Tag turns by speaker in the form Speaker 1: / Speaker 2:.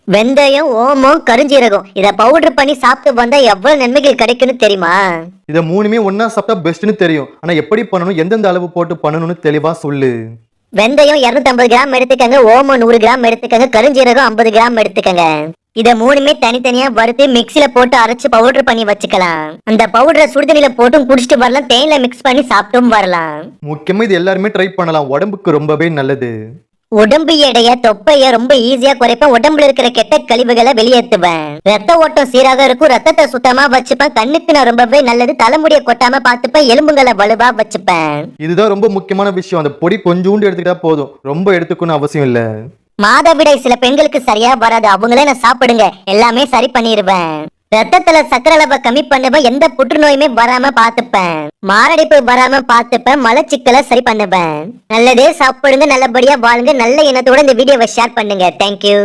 Speaker 1: வெந்தயம், ஓமம், கருஞ்சீரகம் இத பவுடர் பண்ணி சாப்பிட்டு வந்தா எவ்வளவு நன்மைகள் கிடைக்குன்னு தெரியுமா?
Speaker 2: இத மூணுமே ஒன்னா சாப்பிட்டா பெஸ்ட்னு தெரியும். ஆனா எப்படி பண்ணணும், எந்தெந்த அளவு போட்டு பண்ணணும்னு தெளிவா சொல்லு.
Speaker 1: வெந்தயம் 250 கிராம் எடுத்துக்கங்க, ஓமம் 100 கிராம் எடுத்துக்கங்க, கருஞ்சீரகம் 50 கிராம் எடுத்துக்கங்க. இத மூணுமே தனித்தனியா வறுத்து மிக்ஸில போட்டு அரைச்சு பவுடர் பண்ணி வச்சுக்கலாம். அந்த பவுடரை சுடுதண்ணில போட்டும் குடிச்சிட்டு வரலாம், தேன்ல மிக்ஸ் பண்ணி சாப்பிட்டும் வரலாம்.
Speaker 2: முக்கியமா இது எல்லாருமே ட்ரை பண்ணலாம், உடம்புக்கு ரொம்பவே நல்லது.
Speaker 1: உடம்பு எடைய தொப்பைய ரொம்ப ஈஸியா குறைப்பேன், உடம்புல இருக்கிற கெட்ட கழிவுகளை வெளியேற்றுவேன், ரத்த ஓட்டம் சீராக இருக்கும், ரத்தத்தை சுத்தமா வச்சுப்பேன், கண்ணுக்கு நான் ரொம்பவே நல்லது, தலைமுடிய கொட்டாம பாத்துப்பேன், எலும்புகளை வலுவா வச்சுப்பேன்.
Speaker 2: இதுதான் ரொம்ப முக்கியமான விஷயம். அந்த பொடி கொஞ்சோண்டு எடுத்துக்கிட்டா போதும், ரொம்ப எடுத்துக்கணும் அவசியம் இல்ல.
Speaker 1: மாதவிடாய் சில பெண்களுக்கு சரியா வராது, அவங்களே நான் சாப்பிடுங்க, எல்லாமே சரி பண்ணிடுவேன். ரத்தத்துல சக்கரை அளவை கம்மி பண்ணுவேன், எந்த புற்றுநோயுமே வராம பாத்துப்பேன், மாரடைப்பு வராம பாத்துப்பேன், மலச்சிக்கலை சரி பண்ணுவேன். நல்லதே சாப்பிடுங்க, நல்லபடியா வாழுங்க, நல்ல எண்ணத்தோட இந்த வீடியோவை ஷேர் பண்ணுங்க. தேங்க்யூ.